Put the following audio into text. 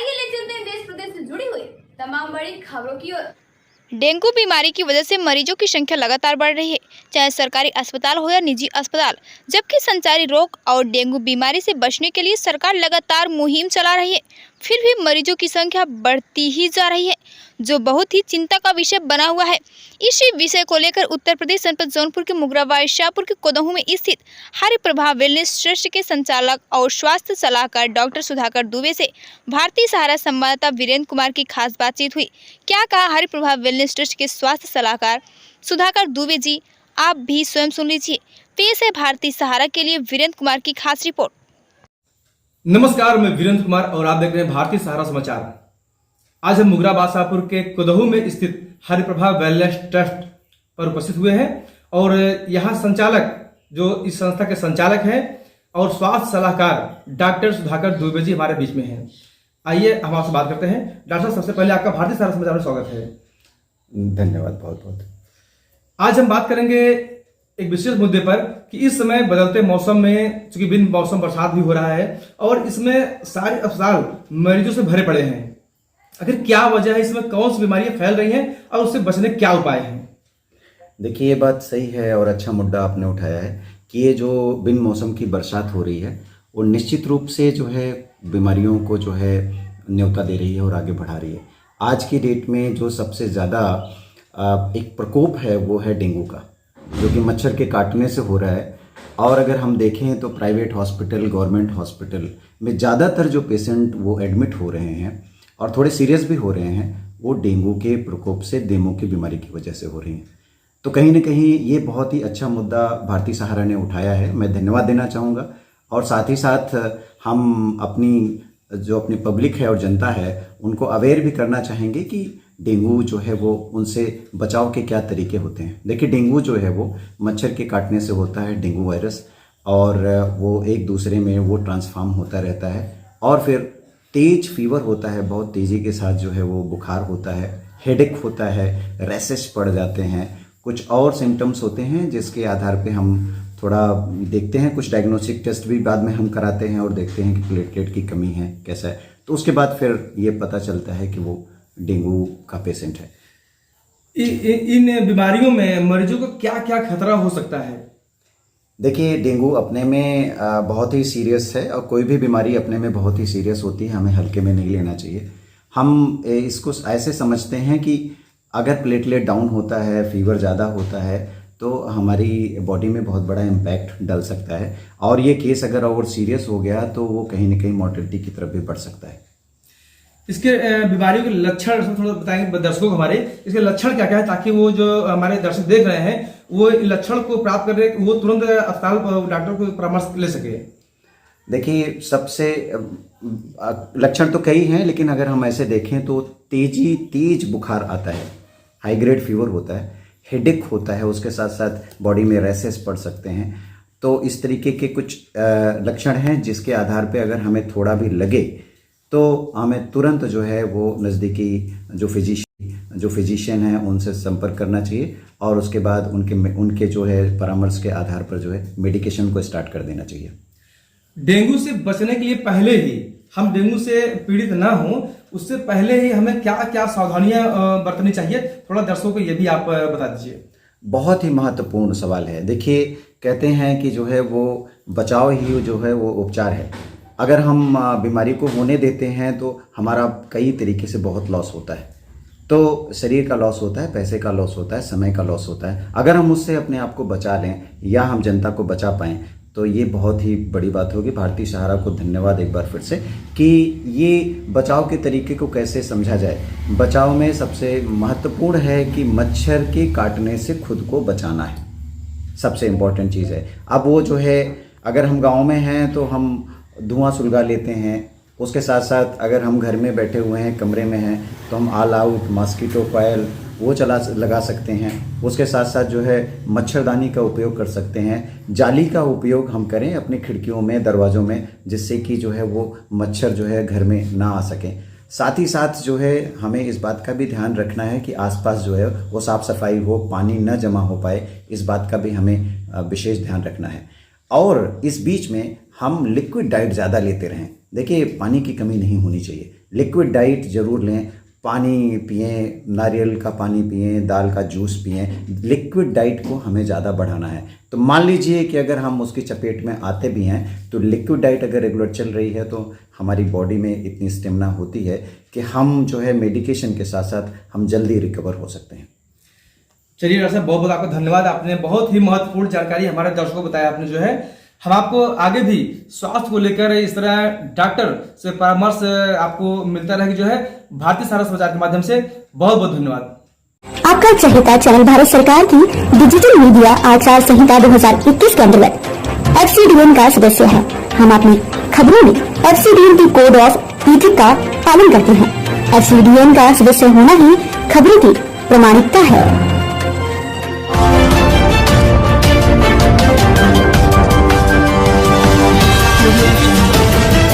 आइए ले चलते हैं देश प्रदेश से जुड़ी हुई तमाम बड़ी खबरों की ओर। डेंगू बीमारी की वजह से मरीजों की संख्या लगातार बढ़ रही है, चाहे सरकारी अस्पताल हो या निजी अस्पताल। जबकि संचारी रोग और डेंगू बीमारी से बचने के लिए सरकार लगातार मुहिम चला रही है, फिर भी मरीजों की संख्या बढ़ती ही जा रही है, जो बहुत ही चिंता का विषय बना हुआ है। इसी विषय को लेकर उत्तर प्रदेश जनपद जौनपुर के मुगराबाई शाहपुर के कोदहू में स्थित हरि प्रभा वेलनेस ट्रस्ट के संचालक और स्वास्थ्य सलाहकार डॉक्टर सुधाकर दुबे से भारतीय सहारा संवाददाता वीरेंद्र कुमार की खास बातचीत हुई। क्या कहा हरि प्रभा वेलनेस ट्रस्ट के स्वास्थ्य सलाहकार सुधाकर दुबे जी, आप भी स्वयं सुन लीजिए। पेश है भारतीय सहारा के लिए वीरेंद्र कुमार की खास रिपोर्ट। नमस्कार, मैं वीरेंद्र कुमार और आप देख रहे हैं भारतीय सहारा समाचार। आज हम मुगराबाद शाहपुर के कोदहू में स्थित हरि प्रभा वेलनेस ट्रस्ट पर उपस्थित हुए हैं और यहाँ संचालक जो इस संस्था के संचालक हैं और स्वास्थ्य सलाहकार डॉक्टर सुधाकर दुबे जी हमारे बीच में हैं। आइए हम आपसे बात करते हैं। डॉक्टर साहब, सबसे पहले आपका भारतीय सहारा समाचार में स्वागत है। धन्यवाद, बहुत बहुत। आज हम बात करेंगे एक विशेष मुद्दे पर कि इस समय बदलते मौसम में, चूंकि बिन मौसम बरसात भी हो रहा है और इसमें सारे अस्पताल मरीजों से भरे पड़े हैं। आखिर क्या वजह है, इसमें कौन सी बीमारियां फैल रही हैं और उससे बचने के क्या उपाय हैं? देखिए, ये बात सही है और अच्छा मुद्दा आपने उठाया है कि ये जो बिन मौसम की बरसात हो रही है वो निश्चित रूप से जो है बीमारियों को जो है न्योता दे रही है और आगे बढ़ा रही है। आज की डेट में जो सबसे ज़्यादा एक प्रकोप है वो है डेंगू का, जो कि मच्छर के काटने से हो रहा है। और अगर हम देखें तो प्राइवेट हॉस्पिटल, गवर्नमेंट हॉस्पिटल में ज़्यादातर जो पेशेंट वो एडमिट हो रहे हैं और थोड़े सीरियस भी हो रहे हैं, वो डेंगू के प्रकोप से, डेंगू की बीमारी की वजह से हो रही हैं। तो कहीं ना कहीं ये बहुत ही अच्छा मुद्दा भारतीय सहारा ने उठाया है, मैं धन्यवाद देना चाहूँगा। और साथ ही साथ हम अपनी पब्लिक है और जनता है उनको अवेयर भी करना चाहेंगे कि डेंगू जो है वो उनसे बचाव के क्या तरीके होते हैं। देखिए, डेंगू जो है वो मच्छर के काटने से होता है, डेंगू वायरस, और वो एक दूसरे में वो ट्रांसफॉर्म होता रहता है और फिर तेज फीवर होता है, बहुत तेज़ी के साथ जो है वो बुखार होता है, हेडेक होता है, रैशेस पड़ जाते हैं, कुछ और सिम्टम्स होते हैं जिसके आधार पे हम थोड़ा देखते हैं। कुछ डायग्नोस्टिक टेस्ट भी बाद में हम कराते हैं और देखते हैं कि प्लेटलेट की कमी है, कैसा है, तो उसके बाद फिर ये पता चलता है कि वो डेंगू का पेशेंट है। इन बीमारियों में मरीजों को क्या क्या खतरा हो सकता है? देखिए, डेंगू अपने में बहुत ही सीरियस है और कोई भी बीमारी अपने में बहुत ही सीरियस होती है, हमें हल्के में नहीं लेना चाहिए। हम इसको ऐसे समझते हैं कि अगर प्लेटलेट डाउन होता है, फीवर ज़्यादा होता है, तो हमारी बॉडी में बहुत बड़ा इम्पैक्ट डल सकता है और ये केस अगर और सीरियस हो गया तो वो कहीं ना कहीं मॉर्टेलिटी की तरफ भी बढ़ सकता है। इसके बीमारियों के लक्षण थोड़ा बताएंगे दर्शकों को हमारे, इसके लक्षण क्या क्या है, ताकि वो जो हमारे दर्शक देख रहे हैं वो लक्षण को प्राप्त कर रहे, वो तुरंत अस्पताल डॉक्टर को परामर्श ले सके। देखिए, सबसे लक्षण तो कई हैं, लेकिन अगर हम ऐसे देखें तो तेज बुखार आता है, हाई ग्रेड फीवर होता है, हेडेक होता है, उसके साथ साथ बॉडी में रैशेस पड़ सकते हैं। तो इस तरीके के कुछ लक्षण हैं जिसके आधार पे अगर हमें थोड़ा भी लगे तो हमें तुरंत जो है वो नज़दीकी जो फिजिशियन हैं उनसे संपर्क करना चाहिए और उसके बाद उनके जो है परामर्श के आधार पर जो है मेडिकेशन को स्टार्ट कर देना चाहिए। डेंगू से बचने के लिए पहले ही, हम डेंगू से पीड़ित ना हो उससे पहले ही हमें क्या क्या सावधानियां बरतनी चाहिए, थोड़ा दर्शकों को ये भी आप बता दीजिए। बहुत ही महत्वपूर्ण सवाल है। देखिए, कहते हैं कि जो है वो बचाव ही जो है वो उपचार है। अगर हम बीमारी को होने देते हैं तो हमारा कई तरीके से बहुत लॉस होता है। तो शरीर का लॉस होता है, पैसे का लॉस होता है, समय का लॉस होता है। अगर हम उससे अपने आप को बचा लें या हम जनता को बचा पाएँ तो ये बहुत ही बड़ी बात होगी। भारतीय सहारा को धन्यवाद एक बार फिर से कि ये बचाव के तरीके को कैसे समझा जाए। बचाव में सबसे महत्वपूर्ण है कि मच्छर के काटने से खुद को बचाना है, सबसे इम्पॉर्टेंट चीज़ है। अब वो जो है, अगर हम गांव में हैं तो हम धुआं सुलगा लेते हैं, उसके साथ साथ अगर हम घर में बैठे हुए हैं, कमरे में हैं, तो हम ऑल आउट मॉस्किटो कॉइल वो लगा सकते हैं। उसके साथ साथ जो है मच्छरदानी का उपयोग कर सकते हैं, जाली का उपयोग हम करें अपनी खिड़कियों में, दरवाज़ों में, जिससे कि जो है वो मच्छर जो है घर में ना आ सकें। साथ ही साथ जो है हमें इस बात का भी ध्यान रखना है कि आसपास जो है वो साफ़ सफाई हो, पानी न जमा हो पाए, इस बात का भी हमें विशेष ध्यान रखना है। और इस बीच में हम लिक्विड डाइट ज़्यादा लेते रहें। देखिए, पानी की कमी नहीं होनी चाहिए। लिक्विड डाइट जरूर लें, पानी पिएं, नारियल का पानी पिएं, दाल का जूस पिएं। लिक्विड डाइट को हमें ज़्यादा बढ़ाना है। तो मान लीजिए कि अगर हम उसकी चपेट में आते भी हैं तो लिक्विड डाइट अगर रेगुलर चल रही है तो हमारी बॉडी में इतनी स्टेमिना होती है कि हम जो है मेडिकेशन के साथ साथ हम जल्दी रिकवर हो सकते हैं। चलिए डॉक्टर साहब, बहुत बहुत आपका धन्यवाद। आपने बहुत ही महत्वपूर्ण जानकारी हमारे दर्शकों को बताया। आपने जो है, हम आपको आगे भी स्वास्थ्य को लेकर इस तरह डॉक्टर से परामर्श आपको मिलता रहेगा जो है भारतीय सहारा समाचार के माध्यम से। बहुत बहुत धन्यवाद। आपका चहेता चैनल भारत सरकार की डिजिटल मीडिया आचार संहिता 2021 के अंतर्गत FCDN का सदस्य है। हम अपनी खबरों में FCDN की कोड ऑफ इथिक्स का पालन करते हैं। FCDN का सदस्य होना ही खबरों की प्रामाणिकता है।